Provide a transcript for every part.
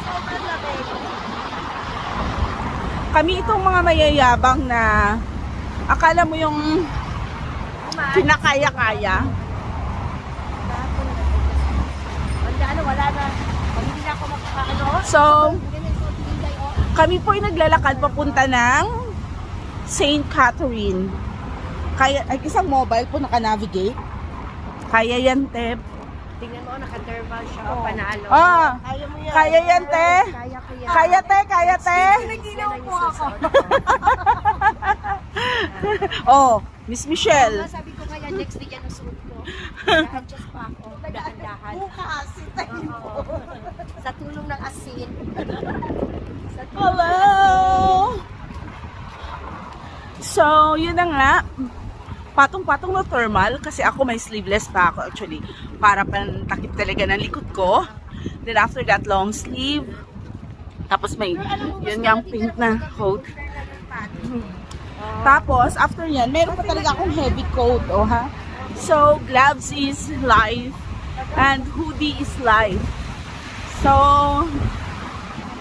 Sobrang lamig. Kami itong mga mayayabang na akala mo yung kinakaya-kaya. Ano, wala na. Pag hindi na ako makakaano. So, kami po ay naglalakad papunta ng St. Catherine. Kaya, ay, isang mobile po naka-navigate. Kaya yan, te. Tingnan mo, naka-thermal siya. Panalo. Ah, Kaya mo yan. kaya yan, te. Kaya ko yan. Kaya, te, kaya, te. Nagilaw po ako. Oh, Miss Michelle. Sabi ko kaya next week yan ang suot ko. Naka-adjust pa ako. Dahan-dahan. Asin Oo. Sa tulong ng asin. Hello! So, yun na nga. Patong-patong na thermal kasi ako may sleeveless pa ako actually para pantakip talaga ng likod ko. Then after that, long sleeve. Tapos may, yun nga ang pink na coat. Tapos, after yan, meron pa talaga akong heavy coat, oh ha. So, gloves is life and hoodie is life. So,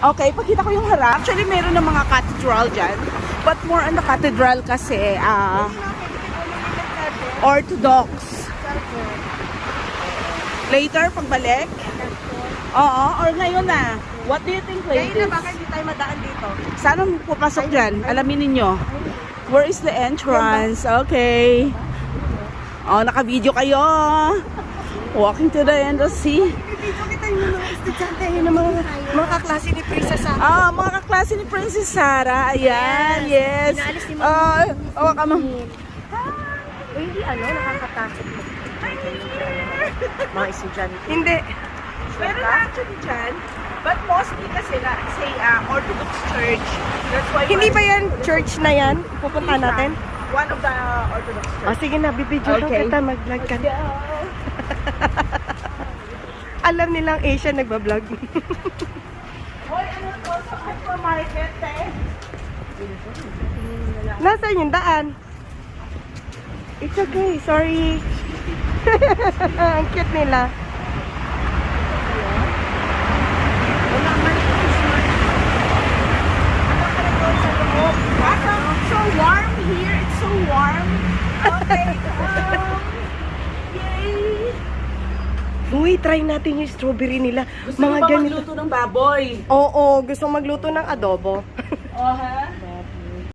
okay, pakita ko yung harap. Actually, meron ng mga cathedral dyan. But more on the cathedral kasi, Orthodox. Later, pagbalik? Oo, or ngayon na. What do you think, ladies? Ngayon na, baka hindi tayo madaan dito. Saan ang pupasok dyan? Alamin ninyo. Where is the entrance? Okay. Oh, naka-video kayo. Walking to the entrance. See? Dito kita yung mga estudyante, yun ang mga kaklase ni Princess Sarah. Ah, mga kaklase ni Princess Sarah. Ayan, yes. Inaalis ni Mami. Ka mo. Hindi nakakatakot mo. Mga estudyante. Hindi. Meron na actually dyan. But mostly kasi na, say, Orthodox Church. That's why Hindi ba yan church na yan? Pupunta natin? One of the Orthodox Church. O sige na, bibidyo Okay. kita, mag-vlog ka. Yeah. Alam nilang Asia nagbablog. Hoy, ano po sa hypermarket, eh? Nasaan yung daan? It's okay, sorry. Ang cute nila. So warm here. It's so warm. Okay. Yay. Uy, try natin yung strawberry nila. Gusto mo ba magluto ng baboy? Oo, gusto magluto ng adobo. Oh, ha?